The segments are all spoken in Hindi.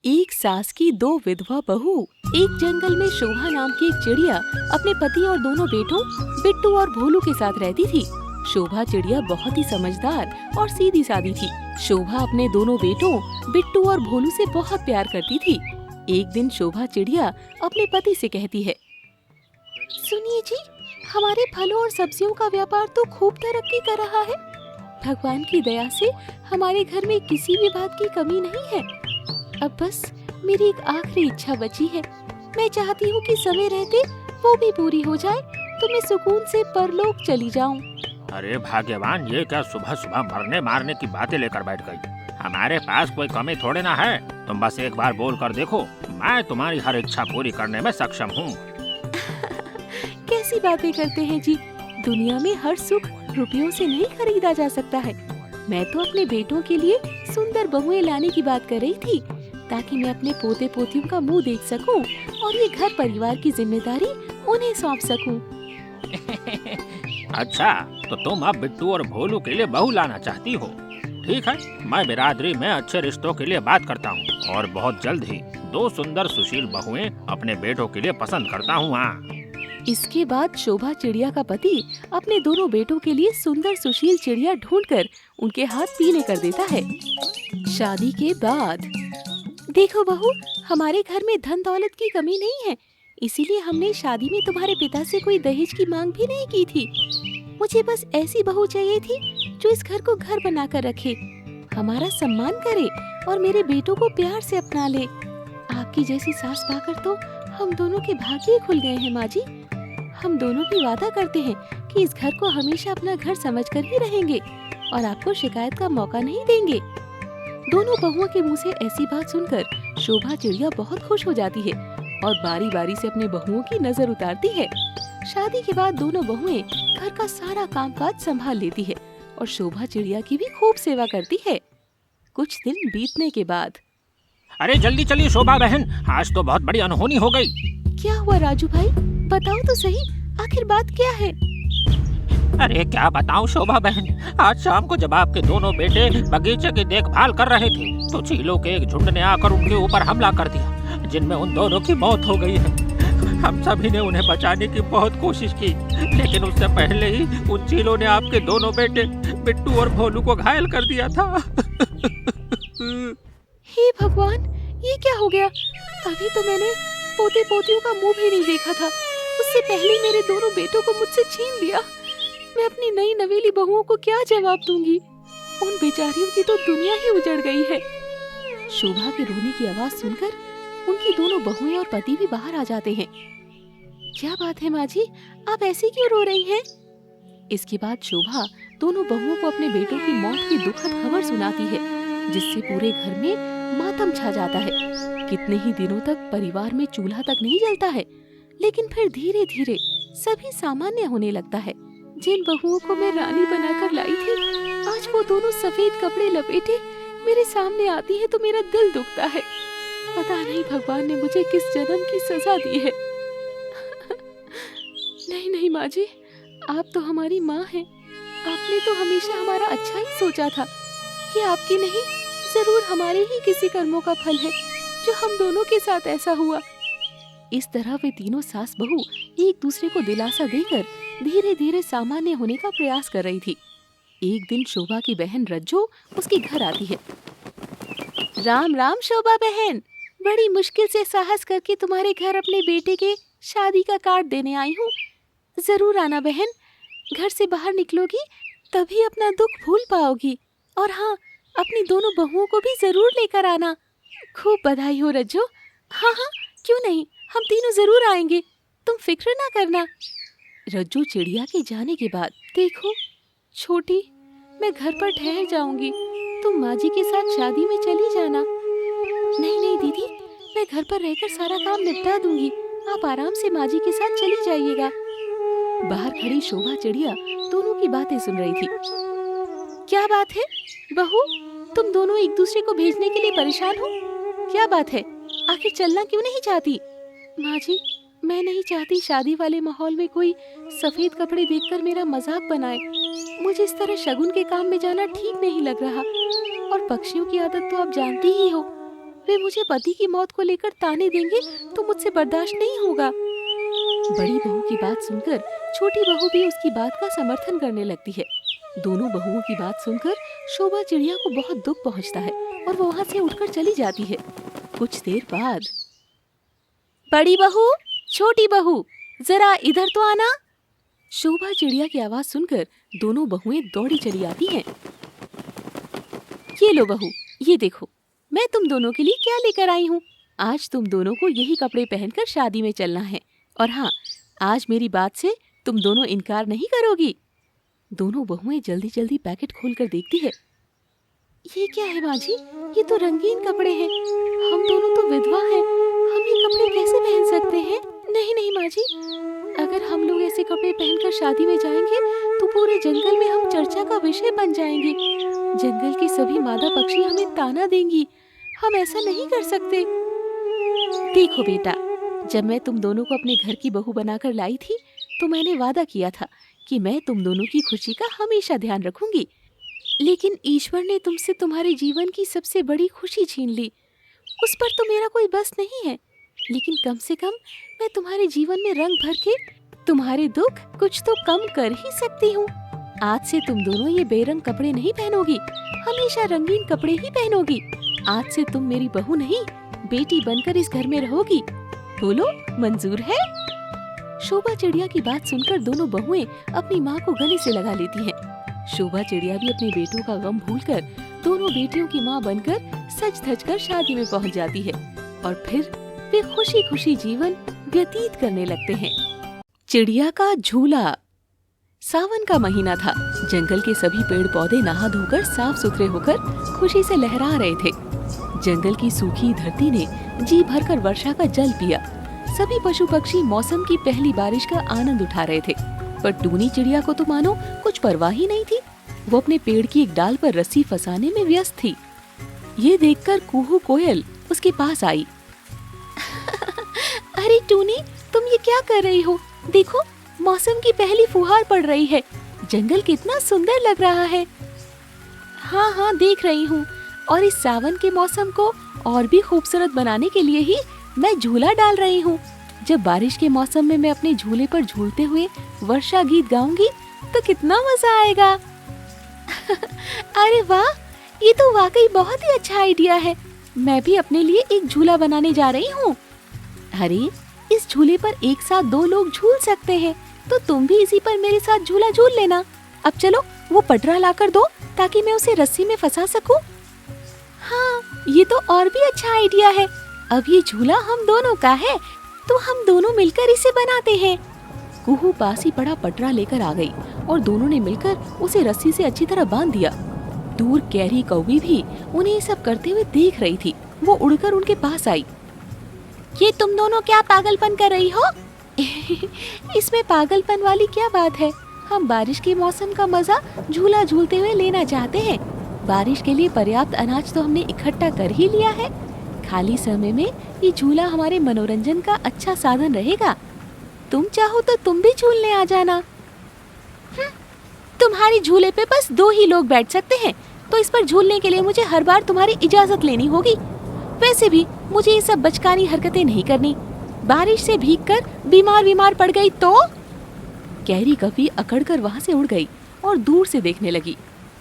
एक सास की दो विधवा बहू। एक जंगल में शोभा नाम की एक चिड़िया अपने पति और दोनों बेटों बिट्टू और भोलू के साथ रहती थी। शोभा चिड़िया बहुत ही समझदार और सीधी सादी थी। शोभा अपने दोनों बेटों बिट्टू और भोलू से बहुत प्यार करती थी। एक दिन शोभा चिड़िया अपने पति से कहती है, सुनिए जी, हमारे फलों और सब्जियों का व्यापार तो खूब तरक्की कर रहा है। भगवान की दया से हमारे घर में किसी भी बात की कमी नहीं है। अब बस मेरी एक आखिरी इच्छा बची है। मैं चाहती हूँ कि समय रहते वो भी पूरी हो जाए तो मैं सुकून से परलोक चली जाऊँ। अरे भाग्यवान, ये क्या सुबह सुबह मरने मारने की बातें लेकर बैठ गई। हमारे पास कोई कमी थोड़ी ना है। तुम बस एक बार बोल कर देखो, मैं तुम्हारी हर इच्छा पूरी करने में सक्षम हूँ। कैसी बातें करते हैं जी, दुनिया में हर सुख रुपयों से नहीं खरीदा जा सकता है। मैं तो अपने बेटों के लिए सुंदर बहुएं लाने की बात कर रही थी, ताकि मैं अपने पोते पोतियों का मुंह देख सकूं और ये घर परिवार की जिम्मेदारी उन्हें सौंप सकूं। अच्छा, तो तुम अब बिट्टू और भोलू के लिए बहू लाना चाहती हो। ठीक है, मैं बिरादरी में अच्छे रिश्तों के लिए बात करता हूँ और बहुत जल्द ही दो सुंदर सुशील बहुएं अपने बेटों के लिए पसंद करता हूँ। हाँ। इसके बाद शोभा चिड़िया का पति अपने दोनों बेटों के लिए सुंदर सुशील चिड़िया ढूंढकर उनके हाथ पीले कर देता है। शादी के बाद, देखो बहू, हमारे घर में धन दौलत की कमी नहीं है, इसीलिए हमने शादी में तुम्हारे पिता से कोई दहेज की मांग भी नहीं की थी। मुझे बस ऐसी बहू चाहिए थी जो इस घर को घर बनाकर रखे, हमारा सम्मान करे और मेरे बेटों को प्यार से अपना ले। आपकी जैसी सास पाकर तो हम दोनों के भाग्य ही खुल गए हैं माँ जी। हम दोनों भी वादा करते हैं कि इस घर को हमेशा अपना घर समझकर ही रहेंगे और आपको शिकायत का मौका नहीं देंगे। दोनों बहुओं के मुंह से ऐसी बात सुनकर शोभा चिड़िया बहुत खुश हो जाती है और बारी बारी से अपने बहुओं की नजर उतारती है। शादी के बाद दोनों बहुएं घर का सारा कामकाज संभाल लेती है और शोभा चिड़िया की भी खूब सेवा करती है। कुछ दिन बीतने के बाद, अरे जल्दी चलिए शोभा बहन, आज तो बहुत बड़ी अनहोनी हो गई। क्या हुआ राजू भाई, बताओ तो सही, आखिर बात क्या है? अरे क्या बताऊं शोभा बहन, आज शाम को जब आपके दोनों बेटे बगीचे की देखभाल कर रहे थे तो चीलों के एक झुंड ने आकर उनके ऊपर हमला कर दिया, जिनमें उन दोनों की मौत हो गई है। हम सभी ने उन्हें बचाने की बहुत कोशिश की, लेकिन उससे पहले ही उन चीलों ने आपके दोनों बेटे बिट्टू और भोलू को घायल कर दिया था। हे भगवान, ये क्या हो गया? अभी तो मैंने पोते पोतियों का मुंह भी नहीं देखा था, उससे पहले मेरे दोनों बेटों को मुझसे छीन लिया। मैं अपनी नई नवेली बहुओं को क्या जवाब दूंगी? उन बेचारियों की तो दुनिया ही उजड़ गई है। शोभा के रोने की आवाज सुनकर उनकी दोनों बहुएं और पति भी बाहर आ जाते हैं। क्या बात है माँ जी, आप ऐसे क्यों रो रही हैं? इसके बाद शोभा दोनों बहुओं को अपने बेटों की मौत की दुखद खबर सुनाती है, जिससे पूरे घर में मातम छा जाता है। कितने ही दिनों तक परिवार में चूल्हा तक नहीं जलता है, लेकिन फिर धीरे धीरे सभी सामान्य होने लगता है। जिन बहुओं को मैं रानी बनाकर लाई थी, आज वो दोनों सफेद कपड़े लपेटे मेरे सामने आती है तो मेरा दिल दुखता है। पता नहीं भगवान ने मुझे किस जन्म की सजा दी है। नहीं नहीं माँ जी, आप तो हमारी माँ हैं। आपने तो हमेशा हमारा अच्छा ही सोचा था। ये आपकी नहीं, जरूर हमारे ही किसी कर्मों का फल है जो हम दोनों के साथ ऐसा हुआ। इस तरह वे तीनों सास बहू एक दूसरे को दिलासा देकर धीरे धीरे सामान्य होने का प्रयास कर रही थी। एक दिन शोभा की बहन रज्जो उसके घर आती है। राम राम शोभा बहन, बड़ी मुश्किल से साहस करके तुम्हारे घर अपने बेटे के शादी का कार्ड देने आई हूँ। जरूर आना बहन, घर से बाहर निकलोगी तभी अपना दुख भूल पाओगी। और हाँ, अपनी दोनों बहुओं को भी जरूर लेकर आना। खूब बधाई हो रज्जो। हाँ हाँ, क्यों नहीं, हम तीनों जरूर आएंगे, तुम फिक्र ना करना। रज्जू चिड़िया के जाने के बाद, देखो छोटी, मैं घर पर ठहर जाऊंगी, तुम माँ जी के साथ शादी में चली जाना। नहीं नहीं दीदी, मैं घर पर रहकर सारा काम निपटा दूंगी, आप आराम से माँ जी के साथ चली जाइएगा। बाहर खड़ी शोभा चिड़िया दोनों की बातें सुन रही थी। क्या बात है बहू, तुम दोनों एक दूसरे को भेजने के लिए परेशान हो? क्या बात है, आखिर चलना क्यों नहीं चाहती? माँ जी, मैं नहीं चाहती शादी वाले माहौल में कोई सफेद कपड़े देखकर मेरा मजाक बनाए। मुझे इस तरह शगुन के काम में जाना ठीक नहीं लग रहा। और पक्षियों की आदत तो आप जानती ही हो, वे मुझे पति की मौत को लेकर ताने देंगे तो मुझसे बर्दाश्त नहीं होगा। बड़ी बहू की बात सुनकर छोटी बहू भी उसकी बात का समर्थन करने लगती है। दोनों बहुओं की बात सुनकर शोभा चिड़िया को बहुत दुख पहुंचता है और वो वहां से उठकर चली जाती है। कुछ देर बाद, बड़ी बहू, छोटी बहू, जरा इधर तो आना। शोभा चिड़िया की आवाज सुनकर दोनों बहुएं दौड़ी चली आती हैं। ये लो बहू, ये देखो मैं तुम दोनों के लिए क्या लेकर आई हूँ। आज तुम दोनों को यही कपड़े पहनकर शादी में चलना है, और हाँ, आज मेरी बात से तुम दोनों इनकार नहीं करोगी। दोनों बहुएं जल्दी जल्दी पैकेट खोलकर देखती है। ये क्या है माँ जी? ये तो रंगीन कपड़े हैं। हम दोनों तो विधवा हैं, हम ये कपड़े कैसे पहन सकते हैं? नहीं नहीं माँ जी, अगर हम लोग ऐसे कपड़े पहनकर शादी में जाएंगे तो पूरे जंगल में हम चर्चा का विषय बन जाएंगे। जंगल की सभी मादा पक्षी हमें ताना देंगी। हम ऐसा नहीं कर सकते। देखो बेटा, जब मैं तुम दोनों को अपने घर की बहू बनाकर लाई थी तो मैंने वादा किया था कि मैं तुम दोनों की खुशी का हमेशा ध्यान रखूंगी। लेकिन ईश्वर ने तुमसे तुम्हारे जीवन की सबसे बड़ी खुशी छीन ली। उस पर तो मेरा कोई बस नहीं है, लेकिन कम से कम मैं तुम्हारे जीवन में रंग भर के तुम्हारे दुख कुछ तो कम कर ही सकती हूँ। आज से तुम दोनों ये बेरंग कपड़े नहीं पहनोगी, हमेशा रंगीन कपड़े ही पहनोगी। आज से तुम मेरी बहू नहीं, बेटी बनकर इस घर में रहोगी। बोलो, मंजूर है? शोभा चिड़िया की बात सुनकर दोनों बहुएं अपनी माँ को गले से लगा लेती हैं। शोभा चिड़िया भी अपने बेटों का गम भूलकर दोनों बेटियों की माँ बनकर सज धज कर शादी में पहुँच जाती है, और फिर वे खुशी खुशी जीवन व्यतीत करने लगते हैं। चिड़िया का झूला। सावन का महीना था। जंगल के सभी पेड़ पौधे नहा धोकर साफ सुथरे होकर खुशी से लहरा रहे थे। जंगल की सूखी धरती ने जी भरकर वर्षा का जल पिया। सभी पशु पक्षी मौसम की पहली बारिश का आनंद उठा रहे थे, पर टूनी चिड़िया को तो मानो कुछ परवाह ही नहीं थी। वो अपने पेड़ की एक डाल पर रस्सी फंसाने में व्यस्त थी। ये देखकर कुहू कोयल उसके पास आई। अरे टूनी, तुम ये क्या कर रही हो? देखो, मौसम की पहली फुहार पड़ रही है। जंगल कितना सुंदर लग रहा है। हाँ हाँ, देख रही हूँ। और इस सावन के मौसम को और भी खूबसूरत बनाने के लिए ही मैं झूला डाल रही हूँ। जब बारिश के मौसम में मैं अपने झूले पर झूलते हुए वर्षा गीत गाऊंगी तो कितना मजा आएगा। अरे वाह, ये तो वाकई बहुत ही अच्छा आइडिया है। मैं भी अपने लिए एक झूला बनाने जा रही हूँ। अरे, इस झूले पर एक साथ दो लोग झूल सकते हैं, तो तुम भी इसी पर मेरे साथ झूला झूल लेना। अब चलो, वो पटरा लाकर दो ताकि मैं उसे रस्सी में फंसा सकूं। हाँ, ये तो और भी अच्छा आइडिया है। अब ये झूला हम दोनों का है, तो हम दोनों मिलकर इसे बनाते हैं। कुहू पास ही पड़ा पटरा लेकर आ गई और दोनों ने मिलकर उसे रस्सी से अच्छी तरह बांध दिया। दूर कैरी कौवी भी उन्हें ये सब करते हुए देख रही थी। वो उड़कर उनके पास आई। ये तुम दोनों क्या पागलपन कर रही हो? इसमें पागलपन वाली क्या बात है? हम बारिश के मौसम का मजा झूला झूलते हुए लेना चाहते हैं। बारिश के लिए पर्याप्त अनाज तो हमने इकट्ठा कर ही लिया है। खाली समय में ये झूला हमारे मनोरंजन का अच्छा साधन रहेगा। तुम चाहो तो तुम भी झूलने आ जाना। तुम्हारे झूले पे बस 2 ही लोग बैठ सकते हैं, तो इस पर झूलने के लिए मुझे हर बार तुम्हारी इजाजत लेनी होगी। वैसे भी मुझे ये सब बचकानी हरकतें नहीं करनी। बारिश से भीगकर बीमार पड़ गई तो? कैरी कभी अकड़कर वहां से उड़ गई और दूर से देखने लगी।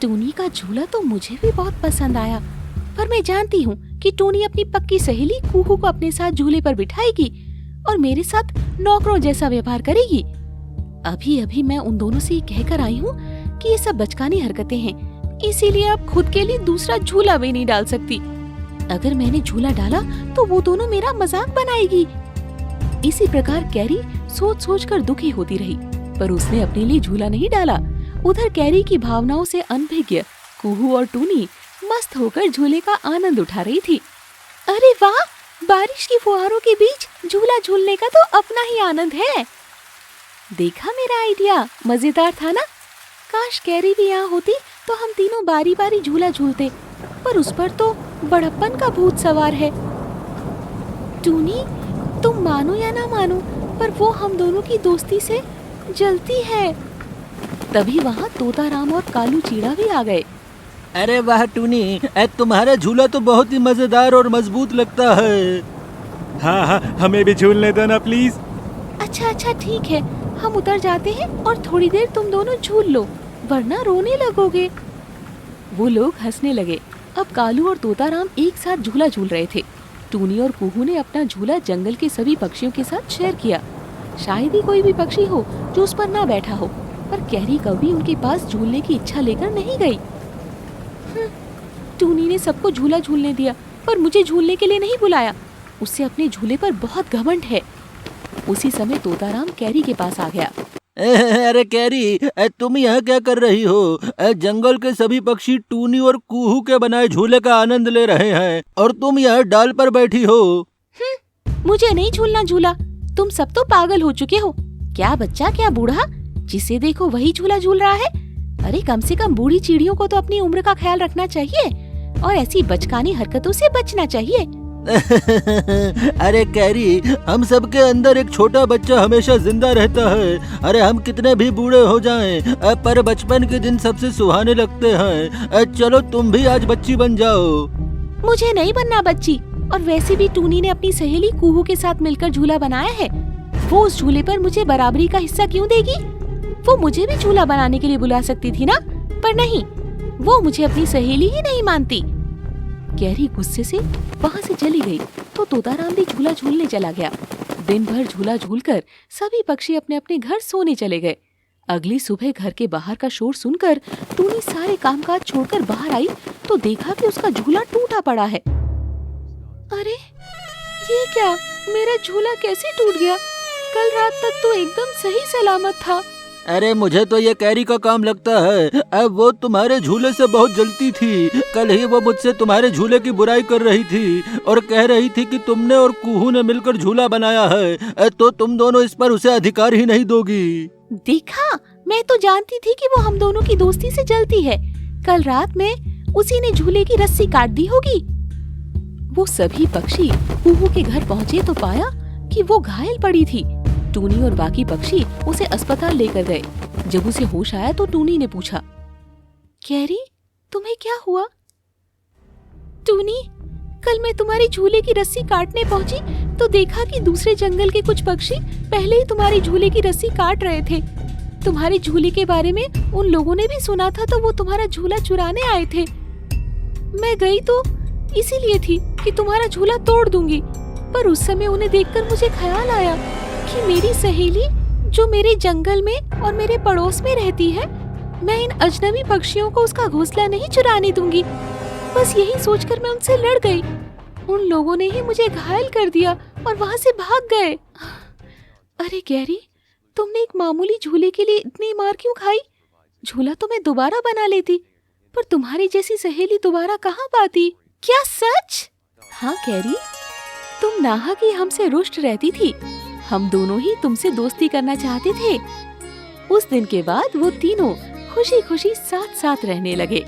टूनी का झूला तो मुझे भी बहुत पसंद आया, पर मैं जानती हूँ कि टूनी अपनी पक्की सहेली कुहू को अपने साथ झूले पर बिठाएगी और मेरे साथ नौकरों जैसा व्यवहार करेगी। अभी अभी मैं उन दोनों से कहकर आई हूँ कि ये सब बचकानी हरकतें हैं, इसीलिए अब खुद के लिए दूसरा झूला भी नहीं डाल सकती। अगर मैंने झूला डाला तो वो दोनों मेरा मजाक बनाएगी। इसी प्रकार कैरी सोच सोच कर दुखी होती रही, पर उसने अपने लिए झूला नहीं डाला। उधर कैरी की भावनाओं से अनभिज्ञ कुहू और टूनी मस्त होकर झूले का आनंद उठा रही थी। अरे वाह, बारिश की फुहारों के बीच झूला झूलने का तो अपना ही आनंद है। देखा मेरा आइडिया मजेदार था ना? काश कैरी भी यहाँ होती तो हम तीनों बारी बारी झूला झूलते, पर उस पर तो बड़प्पन का भूत सवार है। टूनी, तुम मानो या ना मानो, पर वो हम दोनों की दोस्ती से जलती है। तभी वहाँ तोताराम और कालू चीड़ा भी आ गए। अरे वाह टूनी, तुम्हारा झूला तो बहुत ही मजेदार और मजबूत लगता है। हाँ हाँ, हमें भी झूलने दो ना प्लीज। अच्छा अच्छा ठीक है, हम उतर जाते हैं और थोड़ी देर तुम दोनों झूल लो, वरना रोने लगोगे। वो लोग हंसने लगे। अब कालू और तोताराम एक साथ झूला झूल रहे थे। टूनी और कुहू ने अपना झूला जंगल के सभी पक्षियों के साथ शेयर किया। शायद ही कोई भी पक्षी हो जो उस पर ना बैठा हो, पर कैरी कभी उनके पास झूलने की इच्छा लेकर नहीं गई। टूनी ने सबको झूला झूलने दिया, पर मुझे झूलने के लिए नहीं बुलाया। उससे अपने झूले पर बहुत घमंड है। उसी समय तोताराम कैरी के पास आ गया। अरे कैरी, तुम यहाँ क्या कर रही हो? जंगल के सभी पक्षी टूनी और कुहू के बनाए झूले का आनंद ले रहे हैं और तुम यहाँ डाल पर बैठी हो। मुझे नहीं झूलना झूला। तुम सब तो पागल हो चुके हो। क्या बच्चा क्या बूढ़ा, जिसे देखो वही झूला झूल रहा है। अरे कम से कम बूढ़ी चिड़ियों को तो अपनी उम्र का ख्याल रखना चाहिए और ऐसी बचकानी हरकतों से बचना चाहिए। अरे कैरी, हम सब के अंदर एक छोटा बच्चा हमेशा जिंदा रहता है। अरे हम कितने भी बूढ़े हो जाएं, पर बचपन के दिन सबसे सुहाने लगते हैं। चलो तुम भी आज बच्ची बन जाओ। मुझे नहीं बनना बच्ची। और वैसे भी टूनी ने अपनी सहेली कुहू के साथ मिलकर झूला बनाया है। वो उस झूले पर मुझे बराबरी का हिस्सा क्यों देगी? वो मुझे भी झूला बनाने के लिए बुला सकती थी ना, पर नहीं, वो मुझे अपनी सहेली ही नहीं मानती। कैरी गुस्से से वहाँ से चली गई तो तोताराम भी झूला झूलने चला गया। दिन भर झूला झूलकर सभी पक्षी अपने अपने घर सोने चले गए। अगली सुबह घर के बाहर का शोर सुनकर टूनी सारे कामकाज छोड़कर बाहर आई तो देखा कि उसका झूला टूटा पड़ा है। अरे ये क्या, मेरा झूला कैसे टूट गया? कल रात तक तो एकदम सही सलामत था। अरे मुझे तो ये कैरी का काम लगता है। अब वो तुम्हारे झूले से बहुत जलती थी। कल ही वो मुझसे तुम्हारे झूले की बुराई कर रही थी और कह रही थी कि तुमने और कुहू ने मिलकर झूला बनाया है, तो तुम दोनों इस पर उसे अधिकार ही नहीं दोगी। देखा, मैं तो जानती थी कि वो हम दोनों की दोस्ती से जलती है। कल रात में उसी ने झूले की रस्सी काट दी होगी। वो सभी पक्षी कुहू के घर पहुँचे तो पाया कि वो घायल पड़ी थी। टूनी और बाकी पक्षी उसे अस्पताल लेकर गए। जब उसे होश आया तो टूनी ने पूछा, कैरी तुम्हें क्या हुआ? टूनी, कल मैं तुम्हारी झूले की रस्सी काटने पहुंची तो देखा कि दूसरे जंगल के कुछ पक्षी पहले ही तुम्हारी झूले की रस्सी काट रहे थे। तुम्हारे झूले के बारे में उन लोगों ने भी सुना था तो वो तुम्हारा झूला चुराने आए थे। मैं गई तो इसीलिए थी कि तुम्हारा झूला तोड़ दूंगी, पर उस समय उन्हें देखकर मुझे ख्याल आया कि मेरी सहेली जो मेरे जंगल में और मेरे पड़ोस में रहती है, मैं इन अजनबी पक्षियों को उसका घोंसला नहीं चुराने दूंगी। बस यही सोचकर मैं उनसे लड़ गई। उन लोगों ने ही मुझे घायल कर दिया और वहाँ से भाग गए। अरे गैरी, तुमने एक मामूली झूले के लिए इतनी मार क्यों खाई? झूला तो मैं दोबारा बना लेती, पर तुम्हारी जैसी सहेली दोबारा कहाँ पाती। क्या सच? हाँ कैरी, तुम नाहक ही हमसे रुष्ट रहती थी। हम दोनों ही तुमसे दोस्ती करना चाहते थे। उस दिन के बाद वो तीनों खुशी खुशी साथ साथ रहने लगे।